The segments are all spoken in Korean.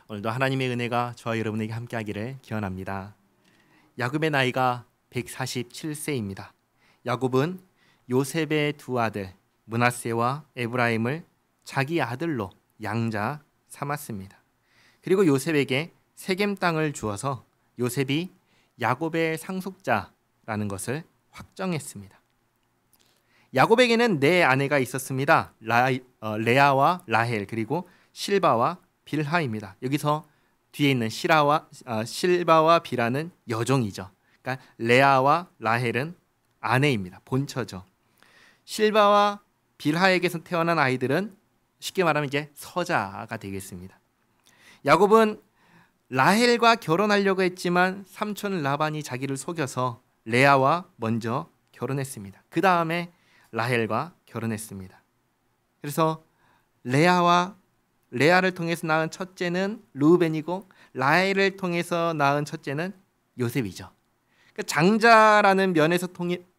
오늘도 하나님의 은혜가 저와 여러분에게 함께하기를 기원합니다. 야곱의 나이가 147세입니다. 야곱은 요셉의 두 아들 므낫세와 에브라임을 자기 아들로 양자 삼았습니다. 그리고 요셉에게 세겜 땅을 주어서 요셉이 야곱의 상속자라는 것을 확정했습니다. 야곱에게는 네 아내가 있었습니다. 레아와 라헬 그리고 실바와 빌하입니다. 여기서 뒤에 있는 실바와 빌하는 여종이죠. 그러니까 레아와 라헬은 아내입니다. 본처죠. 실바와 빌하에게서 태어난 아이들은 쉽게 말하면 이제 서자가 되겠습니다. 야곱은 라헬과 결혼하려고 했지만 삼촌 라반이 자기를 속여서 레아와 먼저 결혼했습니다. 그 다음에 라헬과 결혼했습니다. 그래서 레아를 통해서 낳은 첫째는 르우벤이고 라헬을 통해서 낳은 첫째는 요셉이죠. 그러니까 장자라는 면에서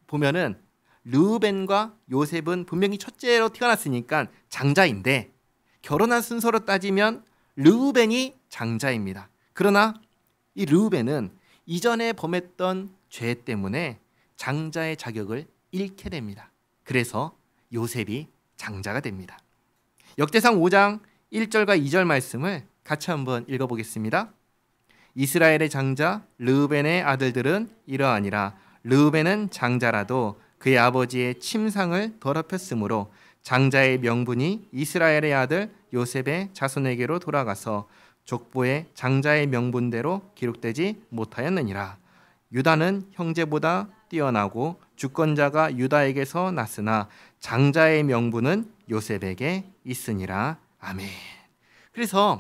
보면은 르우벤과 요셉은 분명히 첫째로 태어났으니까 장자인데 결혼한 순서로 따지면 르우벤이 장자입니다. 그러나 이 르우벤은 이전에 범했던 죄 때문에 장자의 자격을 잃게 됩니다. 그래서 요셉이 장자가 됩니다. 역대상 5장 1절과 2절 말씀을 같이 한번 읽어보겠습니다. 이스라엘의 장자 르우벤의 아들들은 이러하니라. 르우벤은 장자라도 그의 아버지의 침상을 더럽혔으므로 장자의 명분이 이스라엘의 아들 요셉의 자손에게로 돌아가서 족보에 장자의 명분대로 기록되지 못하였느니라. 유다는 형제보다 뛰어나고 주권자가 유다에게서 났으나 장자의 명분은 요셉에게 있으니라. 아멘. 그래서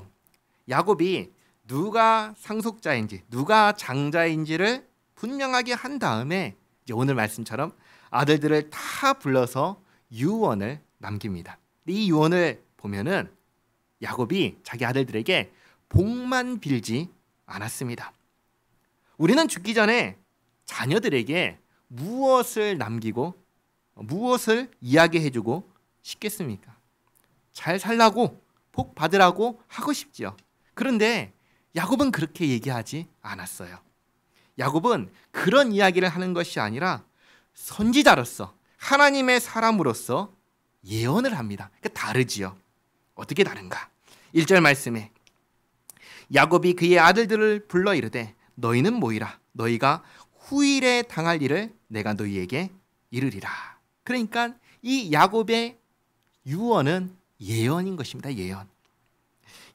야곱이 누가 상속자인지 누가 장자인지를 분명하게 한 다음에 이제 오늘 말씀처럼 아들들을 다 불러서 유언을 남깁니다. 이 유언을 보면은 야곱이 자기 아들들에게 복만 빌지 않았습니다. 우리는 죽기 전에 자녀들에게 무엇을 남기고 무엇을 이야기해주고 싶겠습니까? 잘 살라고 복 받으라고 하고 싶지요. 그런데 야곱은 그렇게 얘기하지 않았어요. 야곱은 그런 이야기를 하는 것이 아니라 선지자로서 하나님의 사람으로서 예언을 합니다. 그러니까 다르지요. 어떻게 다른가? 1절 말씀에 야곱이 그의 아들들을 불러 이르되 너희는 모이라. 너희가 후일에 당할 일을 내가 너희에게 이르리라. 그러니까 이 야곱의 유언은 예언인 것입니다. 예언.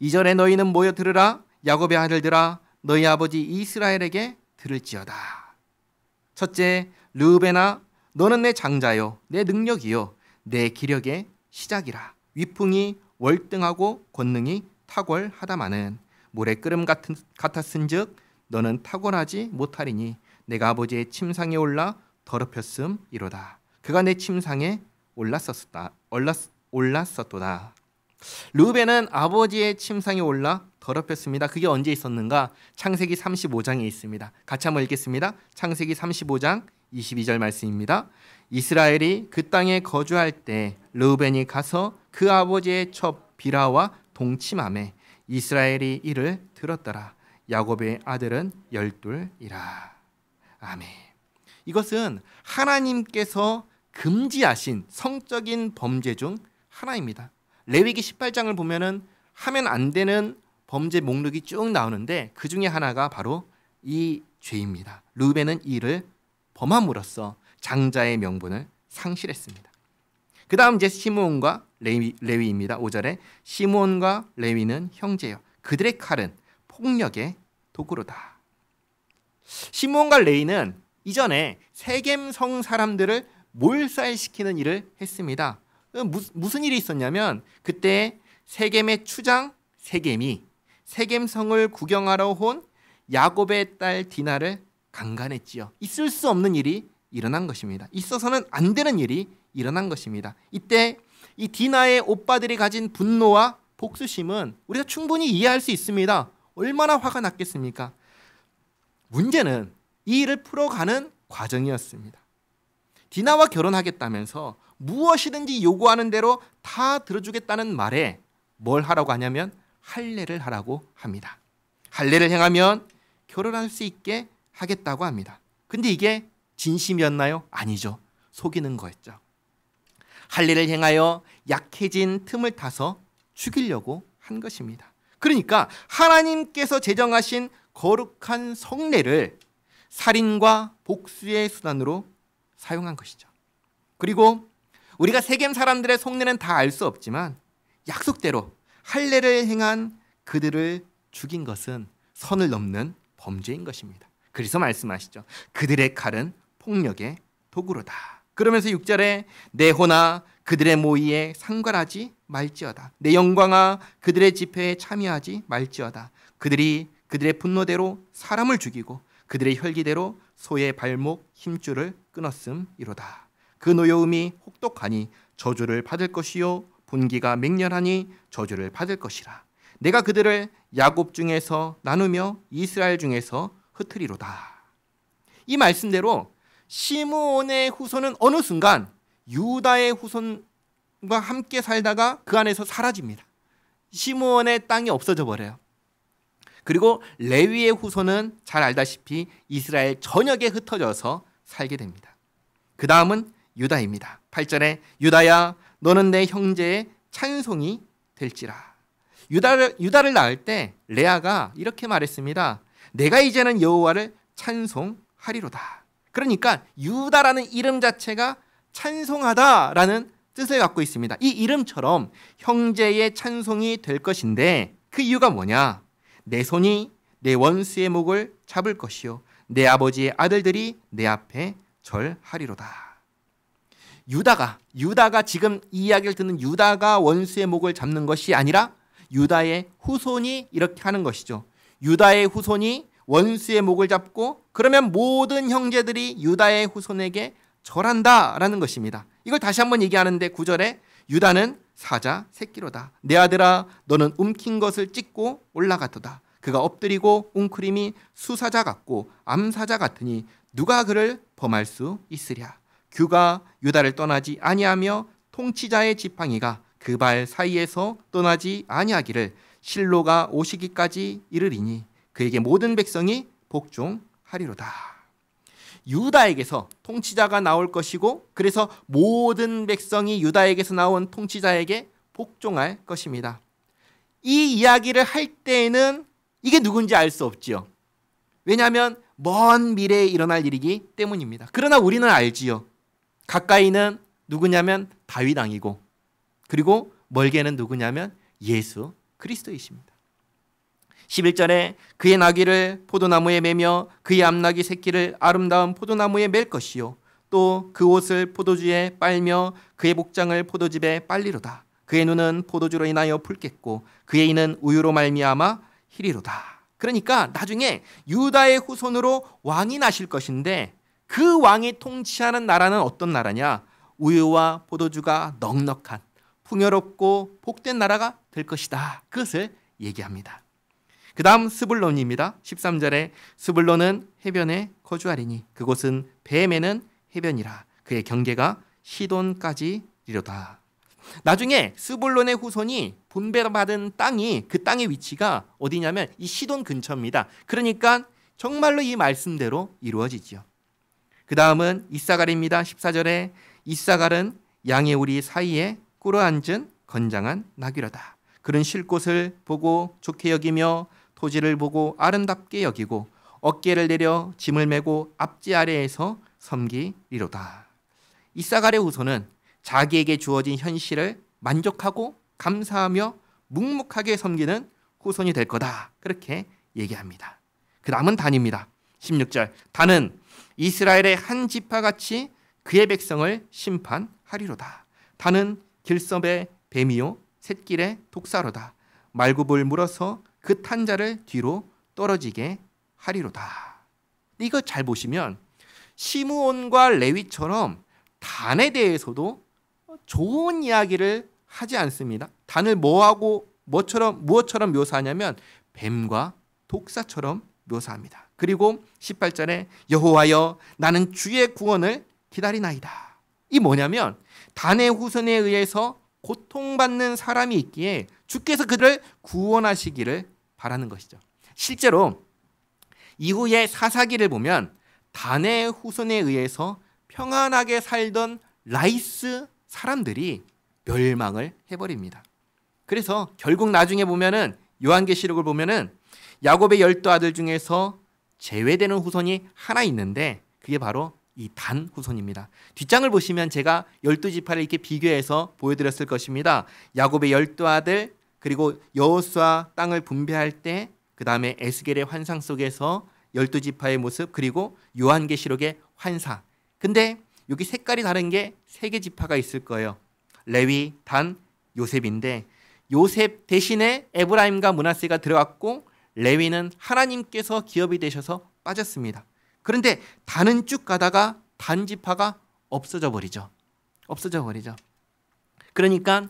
2절에 너희는 모여 들으라. 야곱의 아들들아 너희 아버지 이스라엘에게 들을지어다. 첫째 르우벤아 너는 내 장자요 내 능력이요 내 기력의 시작이라. 위풍이 월등하고 권능이 탁월하다마는 모래 끓음 같았은즉 너는 탁월하지 못하리니 내가 아버지의 침상에 올라 더럽혔음이로다. 그가 내 침상에 올랐었도다. 르우벤은 아버지의 침상에 올라 더럽혔습니다. 그게 언제 있었는가? 창세기 35장에 있습니다. 같이 한번 읽겠습니다. 창세기 35장 22절 말씀입니다. 이스라엘이 그 땅에 거주할 때 르우벤이 가서 그 아버지의 첩 빌하와 동침하매 이스라엘이 이를 들었더라. 야곱의 아들은 12이라. 아멘. 이것은 하나님께서 금지하신 성적인 범죄 중 하나입니다. 레위기 18장을 보면은 하면 안 되는 범죄 목록이 쭉 나오는데 그 중에 하나가 바로 이 죄입니다. 르우벤은 이를 범함으로써 장자의 명분을 상실했습니다. 그 다음 이제 시므온과 레위입니다. 5절에 시므온과 레위는 형제요 그들의 칼은 폭력의 도구로다. 시므온과 레위는 이전에 세겜성 사람들을 몰살시키는 일을 했습니다. 무슨 일이 있었냐면 그때 세겜의 추장 세겜이 세겜성을 구경하러 온 야곱의 딸 디나를 강간했지요. 있을 수 없는 일이 일어난 것입니다. 있어서는 안 되는 일이 일어난 것입니다. 이때 이 디나의 오빠들이 가진 분노와 복수심은 우리가 충분히 이해할 수 있습니다. 얼마나 화가 났겠습니까? 문제는 이 일을 풀어가는 과정이었습니다. 디나와 결혼하겠다면서 무엇이든지 요구하는 대로 다 들어주겠다는 말에 뭘 하라고 하냐면 할례를 하라고 합니다. 할례를 행하면 결혼할 수 있게 하겠다고 합니다. 근데 이게 진심이었나요? 아니죠. 속이는 거였죠. 할례를 행하여 약해진 틈을 타서 죽이려고 한 것입니다. 그러니까 하나님께서 제정하신 거룩한 성례를 살인과 복수의 수단으로 사용한 것이죠. 그리고 우리가 세겜 사람들의 속내는 다 알 수 없지만 약속대로 할례를 행한 그들을 죽인 것은 선을 넘는 범죄인 것입니다. 그래서 말씀하시죠. 그들의 칼은 폭력의 도구로다. 그러면서 6절에 내 호나 그들의 모의에 상관하지 말지어다. 내 영광아 그들의 집회에 참여하지 말지어다. 그들이 그들의 분노대로 사람을 죽이고 그들의 혈기대로 소의 발목 힘줄을 끊었음이로다. 그 노여움이 혹독하니 저주를 받을 것이요 분기가 맹렬하니 저주를 받을 것이라. 내가 그들을 야곱 중에서 나누며 이스라엘 중에서 흩으리로다. 이 말씀대로 시므온의 후손은 어느 순간 유다의 후손과 함께 살다가 그 안에서 사라집니다. 시므온의 땅이 없어져 버려요. 그리고 레위의 후손은 잘 알다시피 이스라엘 전역에 흩어져서 살게 됩니다. 그 다음은 유다입니다. 8절에 유다야 너는 내 형제의 찬송이 될지라. 유다를 낳을 때 레아가 이렇게 말했습니다. 내가 이제는 여호와를 찬송하리로다. 그러니까 유다라는 이름 자체가 찬송하다라는 뜻을 갖고 있습니다. 이 이름처럼 형제의 찬송이 될 것인데 그 이유가 뭐냐? 내 손이 내 원수의 목을 잡을 것이요 내 아버지의 아들들이 내 앞에 절하리로다. 유다가 지금 이 이야기를 듣는 유다가 원수의 목을 잡는 것이 아니라 유다의 후손이 이렇게 하는 것이죠. 유다의 후손이 원수의 목을 잡고 그러면 모든 형제들이 유다의 후손에게 절한다라는 것입니다. 이걸 다시 한번 얘기하는데 9절에 유다는 사자 새끼로다. 내 아들아 너는 움킨 것을 찢고 올라갔도다. 그가 엎드리고 웅크림이 수사자 같고 암사자 같으니 누가 그를 범할 수 있으랴. 규가 유다를 떠나지 아니하며 통치자의 지팡이가 그 발 사이에서 떠나지 아니하기를 실로가 오시기까지 이르리니 그에게 모든 백성이 복종하리로다. 유다에게서 통치자가 나올 것이고 그래서 모든 백성이 유다에게서 나온 통치자에게 복종할 것입니다. 이 이야기를 할 때에는 이게 누군지 알 수 없지요. 왜냐하면 먼 미래에 일어날 일이기 때문입니다. 그러나 우리는 알지요. 가까이는 누구냐면 다윗 왕이고 그리고 멀게는 누구냐면 예수 그리스도이십니다. 11절에 그의 나귀를 포도나무에 매며 그의 암나귀 새끼를 아름다운 포도나무에 맬 것이요 또 그 옷을 포도주에 빨며 그의 복장을 포도즙에 빨리로다. 그의 눈은 포도주로 인하여 붉겠고 그의 이는 우유로 말미암아 희리로다. 그러니까 나중에 유다의 후손으로 왕이 나실 것인데 그 왕이 통치하는 나라는 어떤 나라냐? 우유와 포도주가 넉넉한 풍요롭고 복된 나라가 될 것이다. 그것을 얘기합니다. 그 다음 스불론입니다. 13절에 스불론은 해변에 거주하리니 그곳은 배 매는 해변이라. 그의 경계가 시돈까지 이르다. 나중에 스불론의 후손이 분배받은 땅이 그 땅의 위치가 어디냐면 이 시돈 근처입니다. 그러니까 정말로 이 말씀대로 이루어지죠. 그 다음은 이사갈입니다. 14절에 이사갈은 양의 우리 사이에 꿇어앉은 건장한 나귀로다. 그는 쉴 곳을 보고 좋게 여기며 토지를 보고 아름답게 여기고 어깨를 내려 짐을 메고 앞지 아래에서 섬기리로다. 이사갈의 후손은 자기에게 주어진 현실을 만족하고 감사하며 묵묵하게 섬기는 후손이 될 거다. 그렇게 얘기합니다. 그 다음은 단입니다. 16절 단은 이스라엘의 한 지파같이 그의 백성을 심판하리로다. 단은 길섭의 뱀이요 샛길의 독사로다. 말굽을 물어서 그 탄자를 뒤로 떨어지게 하리로다. 이거 잘 보시면 시므온과 레위처럼 단에 대해서도 좋은 이야기를 하지 않습니다. 단을 무엇처럼 묘사하냐면 뱀과 독사처럼 묘사합니다. 그리고 18절에 여호와여 나는 주의 구원을 기다리나이다. 이 뭐냐면 단의 후손에 의해서 고통받는 사람이 있기에 주께서 그들을 구원하시기를 바라는 것이죠. 실제로 이후의 사사기를 보면 단의 후손에 의해서 평안하게 살던 라이스 사람들이 멸망을 해버립니다. 그래서 결국 나중에 보면은 요한계시록을 보면은 야곱의 12 아들 중에서 제외되는 후손이 하나 있는데 그게 바로 이 단 후손입니다. 뒷장을 보시면 제가 12지파를 이렇게 비교해서 보여드렸을 것입니다. 야곱의 12 아들, 그리고 여호수아 땅을 분배할 때, 그 다음에 에스겔의 환상 속에서 12지파의 모습, 그리고 요한계시록의 환상. 근데 여기 색깔이 다른 게 3개 지파가 있을 거예요. 레위, 단, 요셉인데 요셉 대신에 에브라임과 므낫세가 들어갔고 레위는 하나님께서 기업이 되셔서 빠졌습니다. 그런데 단은 쭉 가다가 단 지파가 없어져 버리죠. 그러니까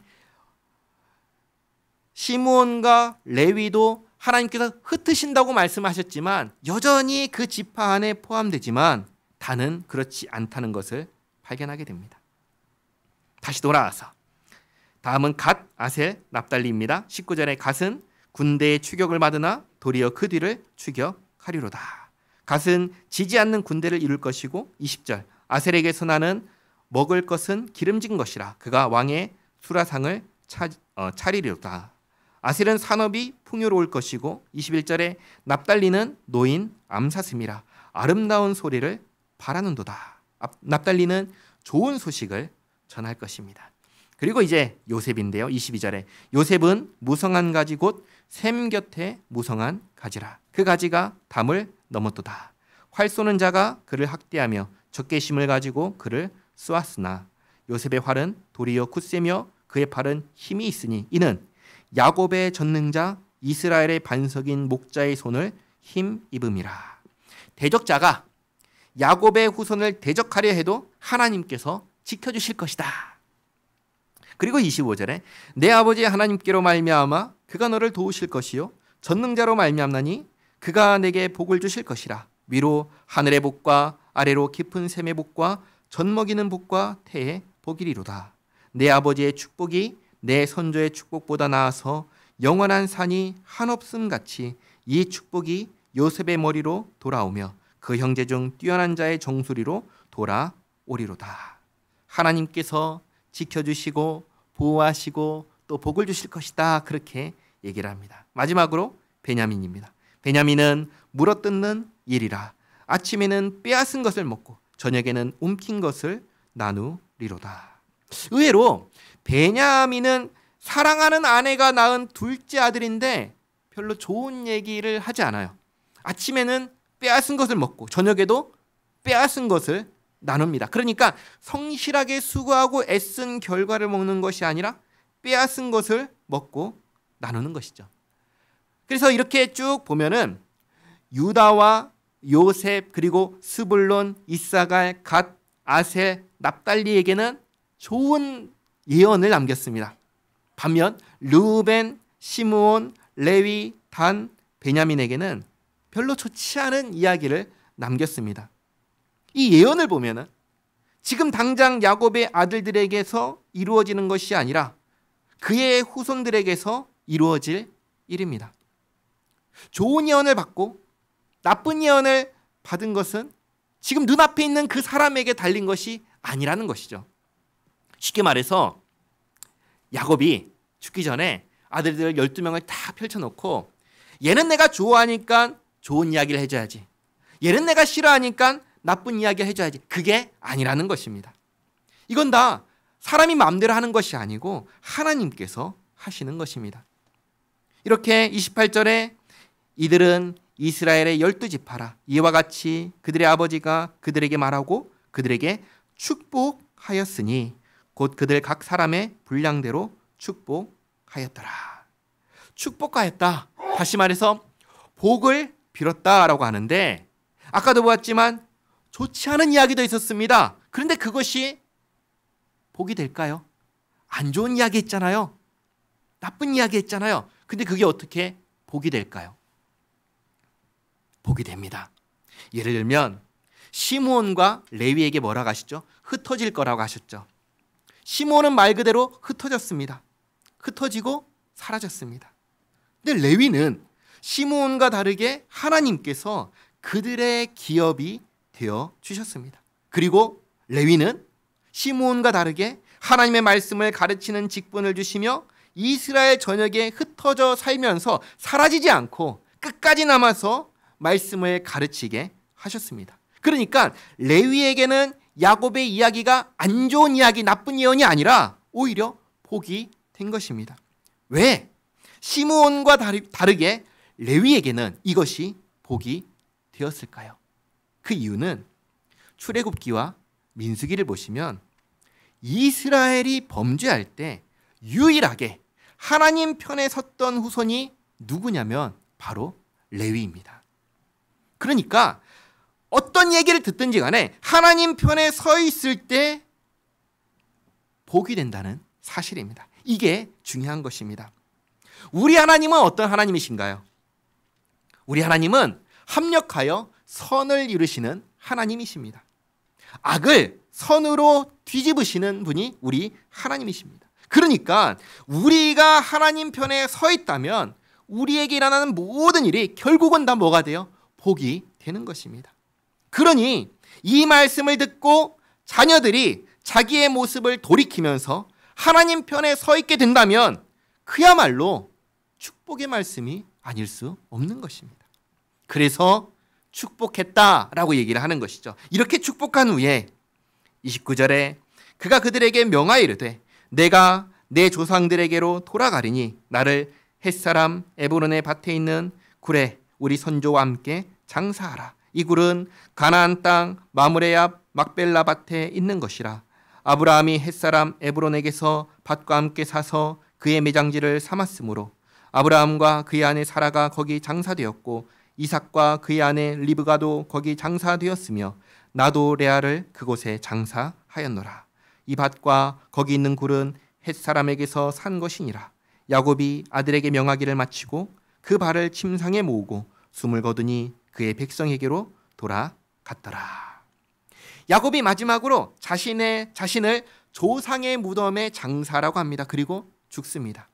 시므온과 레위도 하나님께서 흩으신다고 말씀하셨지만 여전히 그 지파 안에 포함되지만 단은 그렇지 않다는 것을 발견하게 됩니다. 다시 돌아와서 다음은 갓, 아셀, 납달리입니다. 19절에 갓은 군대의 추격을 받으나 도리어 그 뒤를 추격하리로다. 갓은 지지 않는 군대를 이룰 것이고 20절 아셀에게서 나는 먹을 것은 기름진 것이라 그가 왕의 수라상을 차리리로다. 아셀은 산업이 풍요로울 것이고 21절에 납달리는 노인 암사슴이라 아름다운 소리를 바라는도다. 납달리는 좋은 소식을 전할 것입니다. 그리고 이제 요셉인데요. 22절에 요셉은 무성한 가지 곧 샘 곁에 무성한 가지라. 그 가지가 담을 넘었도다. 활 쏘는 자가 그를 학대하며 적개심을 가지고 그를 쏘았으나 요셉의 활은 도리어 굳세며 그의 팔은 힘이 있으니 이는 야곱의 전능자 이스라엘의 반석인 목자의 손을 힘입음이라. 대적자가 야곱의 후손을 대적하려 해도 하나님께서 지켜주실 것이다. 그리고 25절에 내 아버지 하나님께로 말미암아 그가 너를 도우실 것이요 전능자로 말미암나니 그가 내게 복을 주실 것이라. 위로 하늘의 복과 아래로 깊은 샘의 복과 젖먹이는 복과 태의 복이리로다. 내 아버지의 축복이 내 선조의 축복보다 나아서 영원한 산이 한없음 같이 이 축복이 요셉의 머리로 돌아오며 그 형제 중 뛰어난 자의 정수리로 돌아오리로다. 하나님께서 지켜주시고 보호하시고 또 복을 주실 것이다. 그렇게 얘기를 합니다. 마지막으로 베냐민입니다. 베냐민은 물어뜯는 일이라 아침에는 빼앗은 것을 먹고 저녁에는 움킨 것을 나누리로다. 의외로 베냐민은 사랑하는 아내가 낳은 둘째 아들인데 별로 좋은 얘기를 하지 않아요. 아침에는 빼앗은 것을 먹고 저녁에도 빼앗은 것을 나눕니다. 그러니까 성실하게 수고하고 애쓴 결과를 먹는 것이 아니라 빼앗은 것을 먹고 나누는 것이죠. 그래서 이렇게 쭉 보면은 유다와 요셉 그리고 스불론, 이사갈, 갓, 아셀, 납달리에게는 좋은 예언을 남겼습니다. 반면 르우벤, 시므온, 레위, 단, 베냐민에게는 별로 좋지 않은 이야기를 남겼습니다. 이 예언을 보면은 지금 당장 야곱의 아들들에게서 이루어지는 것이 아니라 그의 후손들에게서 이루어질 일입니다. 좋은 예언을 받고 나쁜 예언을 받은 것은 지금 눈앞에 있는 그 사람에게 달린 것이 아니라는 것이죠. 쉽게 말해서 야곱이 죽기 전에 아들들 12명을 다 펼쳐놓고 얘는 내가 좋아하니까 좋은 이야기를 해줘야지. 얘는 내가 싫어하니까 나쁜 이야기를 해줘야지. 그게 아니라는 것입니다. 이건 다 사람이 마음대로 하는 것이 아니고 하나님께서 하시는 것입니다. 이렇게 28절에 이들은 이스라엘의 12지파라 이와 같이 그들의 아버지가 그들에게 말하고 그들에게 축복하였으니 곧 그들 각 사람의 분량대로 축복하였더라. 축복하였다. 다시 말해서 복을 빌었다라고 하는데 아까도 보았지만 좋지 않은 이야기도 있었습니다. 그런데 그것이 복이 될까요? 안 좋은 이야기 했잖아요. 나쁜 이야기 했잖아요. 근데 그게 어떻게 복이 될까요? 복이 됩니다. 예를 들면 시므온과 레위에게 뭐라고 하셨죠? 흩어질 거라고 하셨죠. 시므온은 말 그대로 흩어졌습니다. 흩어지고 사라졌습니다. 근데 레위는 시므온과 다르게 하나님께서 그들의 기업이 되어 주셨습니다. 그리고 레위는 시므온과 다르게 하나님의 말씀을 가르치는 직분을 주시며 이스라엘 전역에 흩어져 살면서 사라지지 않고 끝까지 남아서 말씀을 가르치게 하셨습니다. 그러니까 레위에게는 야곱의 이야기가 안 좋은 이야기, 나쁜 예언이 아니라 오히려 복이 된 것입니다. 왜? 시므온과 다르게 레위에게는 이것이 복이 되었을까요? 그 이유는 출애굽기와 민수기를 보시면 이스라엘이 범죄할 때 유일하게 하나님 편에 섰던 후손이 누구냐면 바로 레위입니다. 그러니까 어떤 얘기를 듣든지 간에 하나님 편에 서 있을 때 복이 된다는 사실입니다. 이게 중요한 것입니다. 우리 하나님은 어떤 하나님이신가요? 우리 하나님은 합력하여 선을 이루시는 하나님이십니다. 악을 선으로 뒤집으시는 분이 우리 하나님이십니다. 그러니까 우리가 하나님 편에 서 있다면 우리에게 일어나는 모든 일이 결국은 다 뭐가 돼요? 복이 되는 것입니다. 그러니 이 말씀을 듣고 자녀들이 자기의 모습을 돌이키면서 하나님 편에 서 있게 된다면 그야말로 축복의 말씀이 아닐 수 없는 것입니다. 그래서 축복했다라고 얘기를 하는 것이죠. 이렇게 축복한 후에 29절에 그가 그들에게 명하여 이르되 내가 내 조상들에게로 돌아가리니 나를 햇사람 에브론의 밭에 있는 굴에 우리 선조와 함께 장사하라. 이 굴은 가나안 땅 마므레 앞 막벨라 밭에 있는 것이라. 아브라함이 햇사람 에브론에게서 밭과 함께 사서 그의 매장지를 삼았으므로 아브라함과 그의 아내 사라가 거기 장사되었고 이삭과 그의 아내 리브가도 거기 장사되었으며 나도 레아를 그곳에 장사하였노라. 이 밭과 거기 있는 굴은 햇사람에게서 산 것이니라. 야곱이 아들에게 명하기를 마치고 그 발을 침상에 모으고 숨을 거두니 그의 백성에게로 돌아갔더라. 야곱이 마지막으로 자신을 조상의 무덤에 장사라고 합니다. 그리고 죽습니다.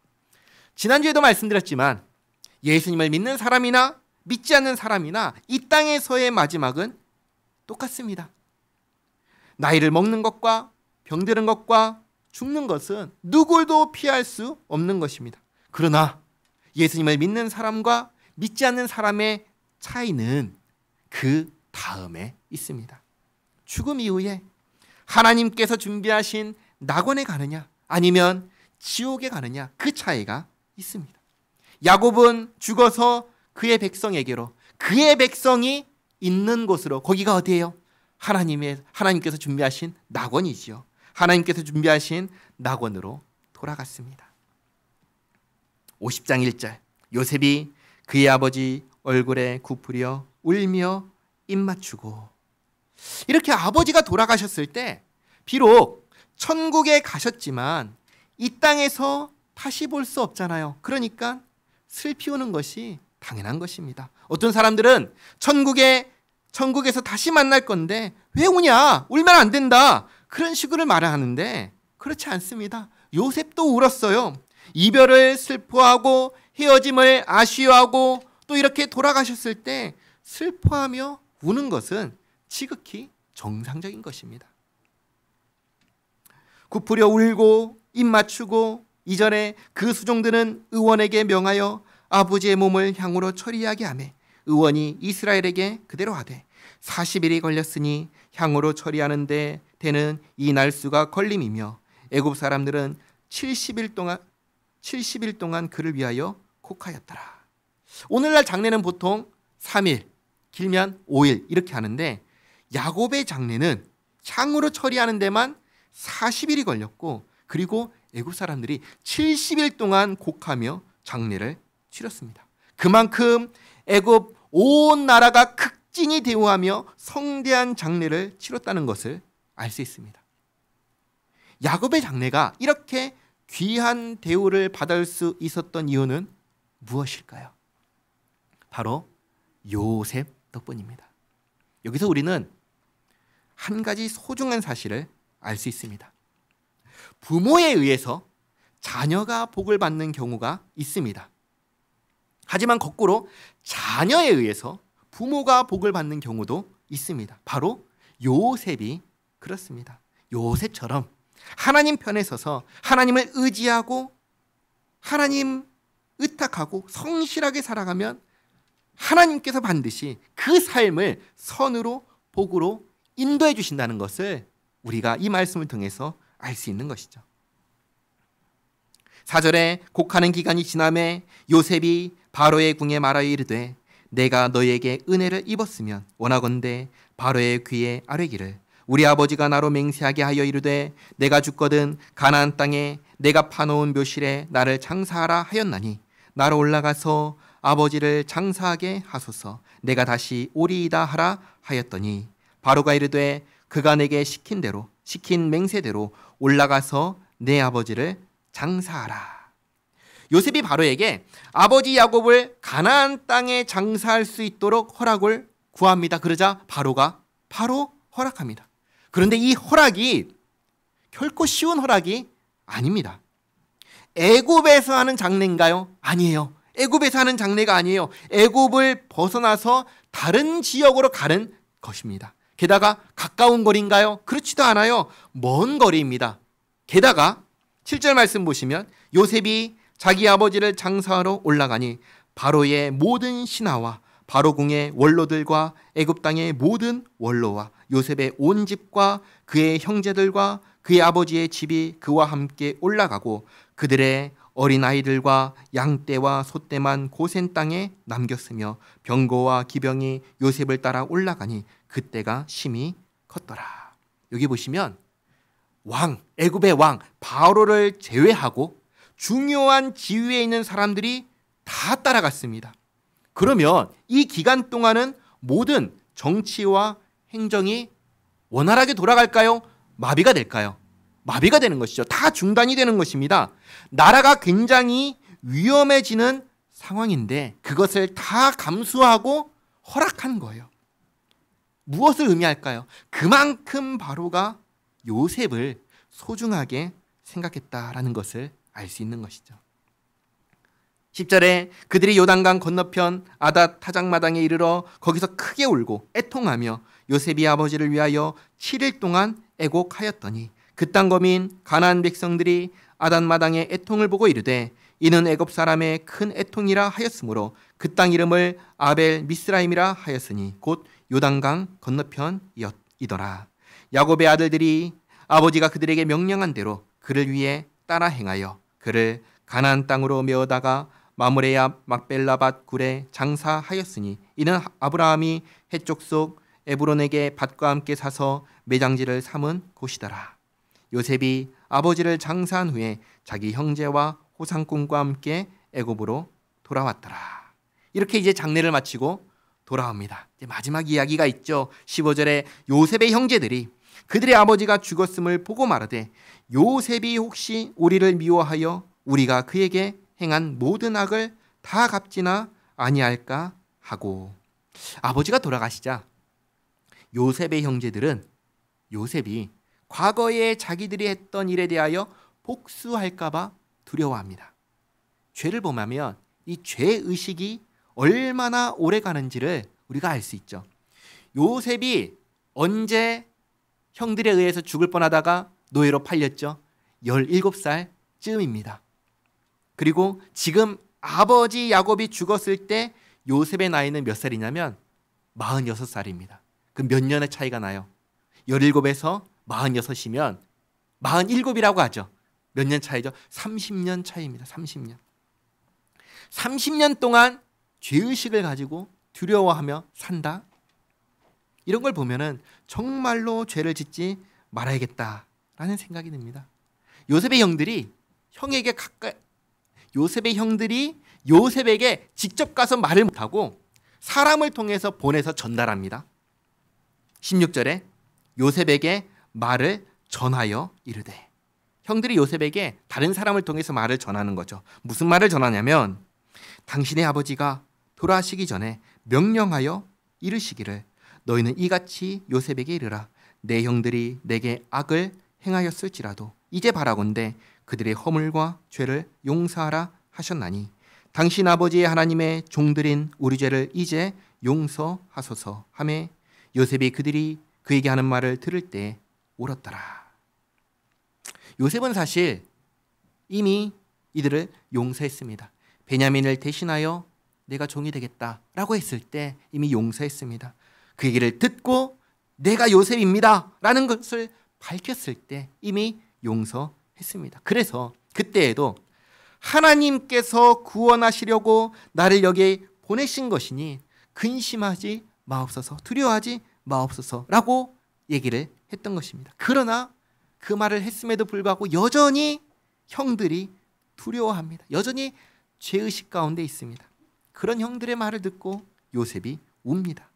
지난주에도 말씀드렸지만 예수님을 믿는 사람이나 믿지 않는 사람이나 이 땅에서의 마지막은 똑같습니다. 나이를 먹는 것과 병드는 것과 죽는 것은 누구도 피할 수 없는 것입니다. 그러나 예수님을 믿는 사람과 믿지 않는 사람의 차이는 그 다음에 있습니다. 죽음 이후에 하나님께서 준비하신 낙원에 가느냐 아니면 지옥에 가느냐 그 차이가 있습니다. 야곱은 죽어서 그의 백성에게로 그의 백성이 있는 곳으로 거기가 어디예요? 하나님께서 준비하신 낙원이지요. 하나님께서 준비하신 낙원으로 돌아갔습니다. 50장 1절 요셉이 그의 아버지 얼굴에 굽으려 울며 입 맞추고 이렇게 아버지가 돌아가셨을 때 비록 천국에 가셨지만 이 땅에서 다시 볼 수 없잖아요. 그러니까 슬피 우는 것이 당연한 것입니다. 어떤 사람들은 천국에서 다시 만날 건데 왜 우냐? 울면 안 된다. 그런 식으로 말을 하는데 그렇지 않습니다. 요셉도 울었어요. 이별을 슬퍼하고 헤어짐을 아쉬워하고 또 이렇게 돌아가셨을 때 슬퍼하며 우는 것은 지극히 정상적인 것입니다. 굽으려 울고 입 맞추고 이전에 그 수종들은 의원에게 명하여 아버지의 몸을 향으로 처리하게 하매 의원이 이스라엘에게 그대로 하되 40일이 걸렸으니 향으로 처리하는데 되는 이 날수가 걸림이며 애굽 사람들은 70일 동안 그를 위하여 곡하였더라. 오늘날 장례는 보통 3일, 길면 5일 이렇게 하는데 야곱의 장례는 향으로 처리하는 데만 40일이 걸렸고 그리고 애굽 사람들이 70일 동안 곡하며 장례를 치렀습니다. 그만큼 애굽 온 나라가 극진히 대우하며 성대한 장례를 치렀다는 것을 알 수 있습니다. 야곱의 장례가 이렇게 귀한 대우를 받을 수 있었던 이유는 무엇일까요? 바로 요셉 덕분입니다. 여기서 우리는 한 가지 소중한 사실을 알 수 있습니다. 부모에 의해서 자녀가 복을 받는 경우가 있습니다. 하지만 거꾸로 자녀에 의해서 부모가 복을 받는 경우도 있습니다. 바로 요셉이 그렇습니다. 요셉처럼 하나님 편에 서서 하나님을 의지하고 하나님 의탁하고 성실하게 살아가면 하나님께서 반드시 그 삶을 선으로 복으로 인도해 주신다는 것을 우리가 이 말씀을 통해서 알 수 있는 것이죠. 4절에 곡하는 기간이 지남에 요셉이 바로의 궁에 말하여 이르되 내가 너희에게 은혜를 입었으면 원하건대 바로의 귀에 아뢰기를 우리 아버지가 나로 맹세하게 하여 이르되 내가 죽거든 가나안 땅에 내가 파놓은 묘실에 나를 장사하라 하였나니 나로 올라가서 아버지를 장사하게 하소서 내가 다시 오리이다 하라 하였더니 바로가 이르되 그가 내게 시킨 대로 시킨 맹세대로 올라가서 내 아버지를 장사하라. 요셉이 바로에게 아버지 야곱을 가나안 땅에 장사할 수 있도록 허락을 구합니다. 그러자 바로가 바로 허락합니다. 그런데 이 허락이 결코 쉬운 허락이 아닙니다. 애굽에서 하는 장래인가요? 아니에요. 애굽에서 하는 장래가 아니에요. 애굽을 벗어나서 다른 지역으로 가는 것입니다. 게다가 가까운 거리인가요? 그렇지도 않아요. 먼 거리입니다. 게다가 7절 말씀 보시면 요셉이 자기 아버지를 장사하러 올라가니 바로의 모든 신하와 바로 궁의 원로들과 애굽 땅의 모든 원로와 요셉의 온 집과 그의 형제들과 그의 아버지의 집이 그와 함께 올라가고 그들의 어린 아이들과 양떼와 소떼만 고센 땅에 남겼으며 병거와 기병이 요셉을 따라 올라가니 그때가 심히 컸더라. 여기 보시면 왕, 애굽의 왕 바로를 제외하고 중요한 지위에 있는 사람들이 다 따라갔습니다. 그러면 이 기간 동안은 모든 정치와 행정이 원활하게 돌아갈까요? 마비가 될까요? 마비가 되는 것이죠. 다 중단이 되는 것입니다. 나라가 굉장히 위험해지는 상황인데 그것을 다 감수하고 허락한 거예요. 무엇을 의미할까요? 그만큼 바로가 요셉을 소중하게 생각했다라는 것을 알 수 있는 것이죠. 10절에 그들이 요단강 건너편 아닷 타작마당에 이르러 거기서 크게 울고 애통하며 요셉이 아버지를 위하여 7일 동안 애곡하였더니 그 땅 거민 가나안 백성들이 아닷 마당에 애통을 보고 이르되 이는 애굽 사람의 큰 애통이라 하였으므로 그 땅 이름을 아벨 미스라임이라 하였으니 곧 요단강 건너편이더라. 야곱의 아들들이 아버지가 그들에게 명령한 대로 그를 위해 따라 행하여 그를 가나안 땅으로 메어다가 마므레 앞 막벨라밭 굴에 장사하였으니 이는 아브라함이 해쪽 속 에브론에게 밭과 함께 사서 매장지를 삼은 곳이더라. 요셉이 아버지를 장사한 후에 자기 형제와 호상꾼과 함께 애굽으로 돌아왔더라. 이렇게 이제 장례를 마치고 돌아옵니다. 이제 마지막 이야기가 있죠. 15절에 요셉의 형제들이 그들의 아버지가 죽었음을 보고 말하되 요셉이 혹시 우리를 미워하여 우리가 그에게 행한 모든 악을 다 갚지나 아니할까 하고 아버지가 돌아가시자 요셉의 형제들은 요셉이 과거에 자기들이 했던 일에 대하여 복수할까 봐 두려워합니다. 죄를 범하면 이 죄의식이 얼마나 오래 가는지를 우리가 알 수 있죠. 요셉이 언제 형들에 의해서 죽을 뻔하다가 노예로 팔렸죠? 17살쯤입니다. 그리고 지금 아버지 야곱이 죽었을 때 요셉의 나이는 몇 살이냐면 46살입니다. 그 몇 년의 차이가 나요? 17에서 46이면 47이라고 하죠. 몇 년 차이죠? 30년 차이입니다. 30년. 30년 동안 죄의식을 가지고 두려워하며 산다. 이런 걸 보면은 정말로 죄를 짓지 말아야겠다라는 생각이 듭니다. 요셉의 형들이 요셉에게 직접 가서 말을 못하고 사람을 통해서 보내서 전달합니다. 16절에 요셉에게 말을 전하여 이르되 형들이 요셉에게 다른 사람을 통해서 말을 전하는 거죠. 무슨 말을 전하냐면 당신의 아버지가 돌아가시기 전에 명령하여 이르시기를 너희는 이같이 요셉에게 이르라 내 형들이 내게 악을 행하였을지라도 이제 바라건대 그들의 허물과 죄를 용서하라 하셨나니 당신 아버지의 하나님의 종들인 우리 죄를 이제 용서하소서 하매 요셉이 그들이 그에게 하는 말을 들을 때 울었더라. 요셉은 사실 이미 이들을 용서했습니다. 베냐민을 대신하여 내가 종이 되겠다라고 했을 때 이미 용서했습니다. 그 얘기를 듣고 내가 요셉입니다 라는 것을 밝혔을 때 이미 용서했습니다. 그래서 그때에도 하나님께서 구원하시려고 나를 여기에 보내신 것이니 근심하지 마옵소서, 두려워하지 마옵소서 라고 얘기를 했던 것입니다. 그러나 그 말을 했음에도 불구하고 여전히 형들이 두려워합니다. 여전히 죄의식 가운데 있습니다. 그런 형들의 말을 듣고 요셉이 웁니다.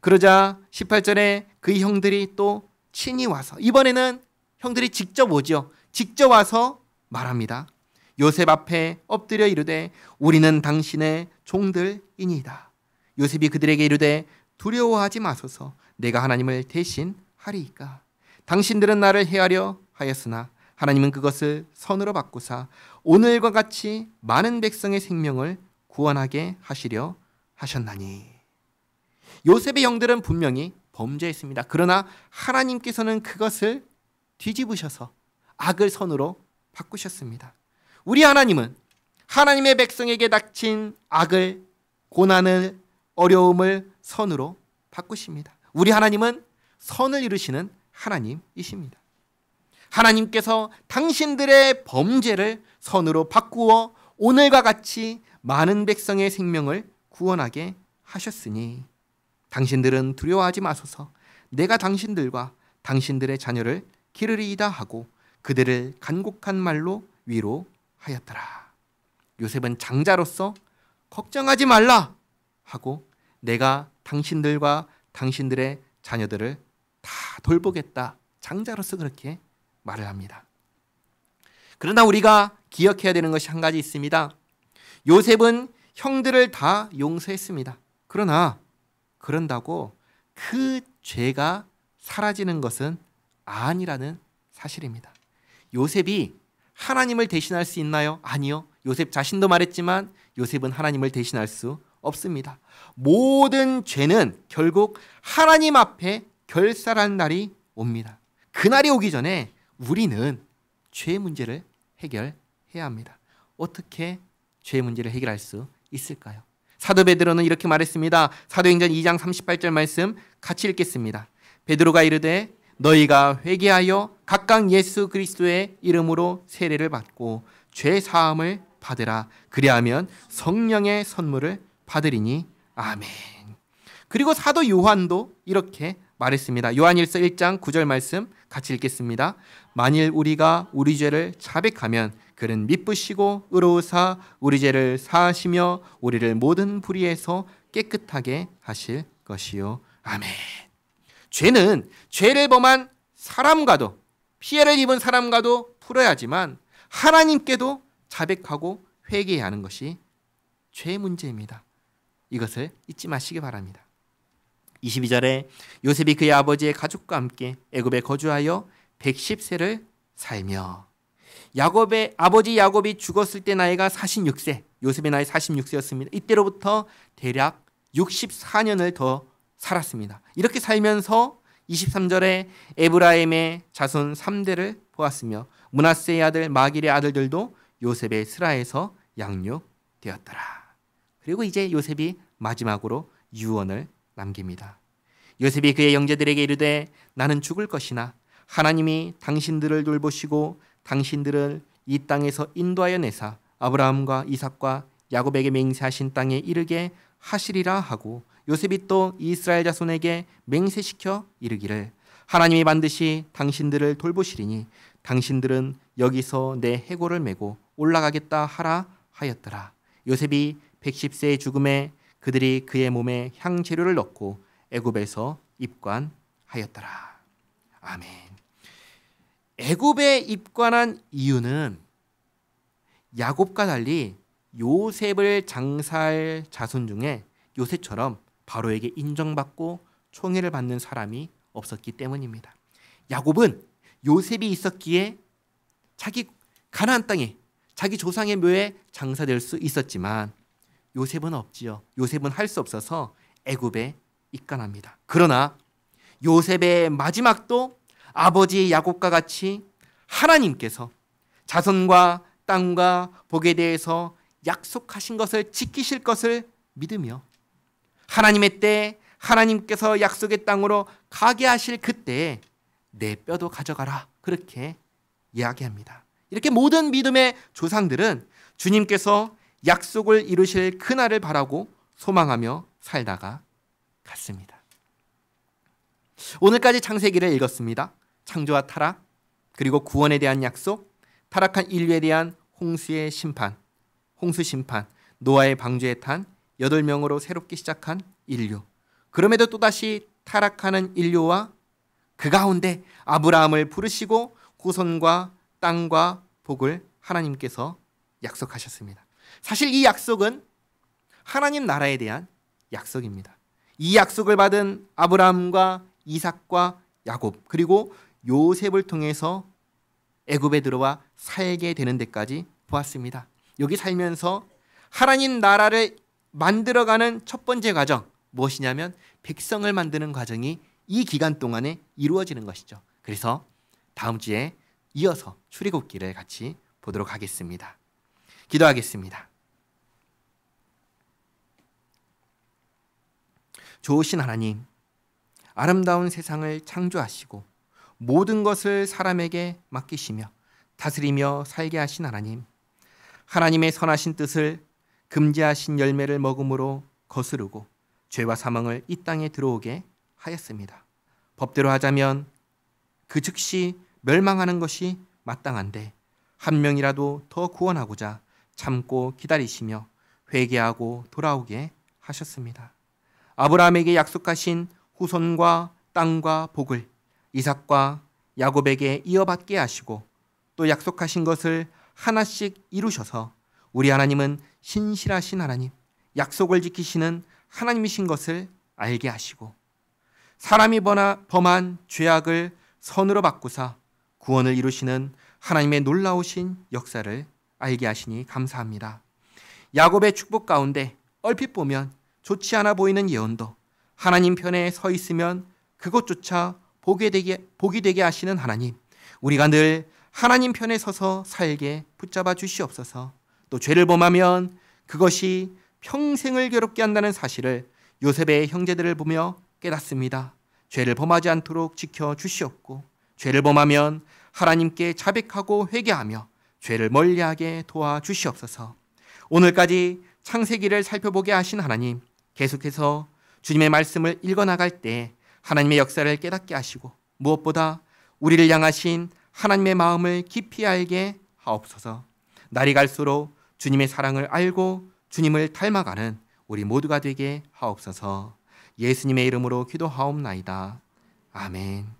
그러자 18절에 그 형들이 또 친히 와서, 이번에는 형들이 직접 오죠. 직접 와서 말합니다. 요셉 앞에 엎드려 이르되 우리는 당신의 종들이니이다. 요셉이 그들에게 이르되 두려워하지 마소서, 내가 하나님을 대신하리이까. 당신들은 나를 해하려 하였으나 하나님은 그것을 선으로 바꾸사 오늘과 같이 많은 백성의 생명을 구원하게 하시려 하셨나니. 요셉의 형들은 분명히 범죄했습니다. 그러나 하나님께서는 그것을 뒤집으셔서 악을 선으로 바꾸셨습니다. 우리 하나님은 하나님의 백성에게 닥친 악을, 고난을, 어려움을 선으로 바꾸십니다. 우리 하나님은 선을 이루시는 하나님이십니다. 하나님께서 당신들의 범죄를 선으로 바꾸어 오늘과 같이 많은 백성의 생명을 구원하게 하셨으니 당신들은 두려워하지 마소서, 내가 당신들과 당신들의 자녀를 기르리이다 하고 그들을 간곡한 말로 위로하였더라. 요셉은 장자로서 걱정하지 말라 하고 내가 당신들과 당신들의 자녀들을 다 돌보겠다, 장자로서 그렇게 말을 합니다. 그러나 우리가 기억해야 되는 것이 한 가지 있습니다. 요셉은 형들을 다 용서했습니다. 그러나 그런다고 그 죄가 사라지는 것은 아니라는 사실입니다. 요셉이 하나님을 대신할 수 있나요? 아니요. 요셉 자신도 말했지만 요셉은 하나님을 대신할 수 없습니다. 모든 죄는 결국 하나님 앞에 결산할 날이 옵니다. 그날이 오기 전에 우리는 죄 문제를 해결해야 합니다. 어떻게 죄 문제를 해결할 수 있을까요? 사도 베드로는 이렇게 말했습니다. 사도행전 2장 38절 말씀 같이 읽겠습니다. 베드로가 이르되 너희가 회개하여 각각 예수 그리스도의 이름으로 세례를 받고 죄 사함을 받으라. 그리하면 성령의 선물을 받으리니 아멘. 그리고 사도 요한도 이렇게 말했습니다. 요한일서 1장 9절 말씀 같이 읽겠습니다. 만일 우리가 우리 죄를 자백하면 그는 미쁘시고 의로우사 우리 죄를 사하시며 우리를 모든 불의에서 깨끗하게 하실 것이요 아멘. 죄는 죄를 범한 사람과도, 피해를 입은 사람과도 풀어야지만 하나님께도 자백하고 회개해야 하는 것이 죄 문제입니다. 이것을 잊지 마시기 바랍니다. 22절에 요셉이 그의 아버지의 가족과 함께 애굽에 거주하여 110세를 살며, 야곱의 아버지 야곱이 죽었을 때 나이가 46세, 요셉의 나이 46세였습니다. 이때로부터 대략 64년을 더 살았습니다. 이렇게 살면서 23절에 에브라임의 자손 3대를 보았으며 므낫세의 아들 마길의 아들들도 요셉의 스라에서 양육되었더라. 그리고 이제 요셉이 마지막으로 유언을 남깁니다. 요셉이 그의 형제들에게 이르되 나는 죽을 것이나 하나님이 당신들을 돌보시고 당신들을 이 땅에서 인도하여 내사 아브라함과 이삭과 야곱에게 맹세하신 땅에 이르게 하시리라 하고, 요셉이 또 이스라엘 자손에게 맹세시켜 이르기를 하나님이 반드시 당신들을 돌보시리니 당신들은 여기서 내 해골을 메고 올라가겠다 하라 하였더라. 요셉이 110세의 죽음에 그들이 그의 몸에 향재료를 넣고 애굽에서 입관하였더라. 아멘. 애굽에 입관한 이유는 야곱과 달리 요셉을 장사할 자손 중에 요셉처럼 바로에게 인정받고 총애를 받는 사람이 없었기 때문입니다. 야곱은 요셉이 있었기에 자기 가나안 땅에 자기 조상의 묘에 장사될 수 있었지만 요셉은 없지요. 요셉은 할 수 없어서 애굽에 입간합니다. 그러나 요셉의 마지막도 아버지 야곱과 같이 하나님께서 자손과 땅과 복에 대해서 약속하신 것을 지키실 것을 믿으며 하나님의 때 하나님께서 약속의 땅으로 가게 하실 그때에 내 뼈도 가져가라, 그렇게 이야기합니다. 이렇게 모든 믿음의 조상들은 주님께서 약속을 이루실 그날을 바라고 소망하며 살다가 갔습니다. 오늘까지 창세기를 읽었습니다. 창조와 타락, 그리고 구원에 대한 약속, 타락한 인류에 대한 홍수의 심판, 홍수 심판, 노아의 방주에 탄 8명으로 새롭게 시작한 인류, 그럼에도 또다시 타락하는 인류와 그 가운데 아브라함을 부르시고 후손과 땅과 복을 하나님께서 약속하셨습니다. 사실 이 약속은 하나님 나라에 대한 약속입니다. 이 약속을 받은 아브라함과 이삭과 야곱, 그리고 요셉을 통해서 애굽에 들어와 살게 되는 데까지 보았습니다. 여기 살면서 하나님 나라를 만들어가는 첫 번째 과정, 무엇이냐면 백성을 만드는 과정이 이 기간 동안에 이루어지는 것이죠. 그래서 다음 주에 이어서 출애굽기를 같이 보도록 하겠습니다. 기도하겠습니다. 좋으신 하나님, 아름다운 세상을 창조하시고 모든 것을 사람에게 맡기시며 다스리며 살게 하신 하나님, 하나님의 선하신 뜻을 금지하신 열매를 먹음으로 거스르고 죄와 사망을 이 땅에 들어오게 하였습니다. 법대로 하자면 그 즉시 멸망하는 것이 마땅한데 한 명이라도 더 구원하고자 참고 기다리시며 회개하고 돌아오게 하셨습니다. 아브라함에게 약속하신 후손과 땅과 복을 이삭과 야곱에게 이어받게 하시고 또 약속하신 것을 하나씩 이루셔서 우리 하나님은 신실하신 하나님, 약속을 지키시는 하나님이신 것을 알게 하시고 사람이 범한 죄악을 선으로 바꾸사 구원을 이루시는 하나님의 놀라우신 역사를 알게 하시니 감사합니다. 야곱의 축복 가운데 얼핏 보면 좋지 않아 보이는 예언도 하나님 편에 서 있으면 그것조차 복이 되게 하시는 하나님, 우리가 늘 하나님 편에 서서 살게 붙잡아 주시옵소서. 또 죄를 범하면 그것이 평생을 괴롭게 한다는 사실을 요셉의 형제들을 보며 깨닫습니다. 죄를 범하지 않도록 지켜 주시옵고 죄를 범하면 하나님께 자백하고 회개하며 죄를 멀리하게 도와 주시옵소서. 오늘까지 창세기를 살펴보게 하신 하나님, 계속해서 주님의 말씀을 읽어나갈 때 하나님의 역사를 깨닫게 하시고 무엇보다 우리를 향하신 하나님의 마음을 깊이 알게 하옵소서. 날이 갈수록 주님의 사랑을 알고 주님을 닮아가는 우리 모두가 되게 하옵소서. 예수님의 이름으로 기도하옵나이다. 아멘.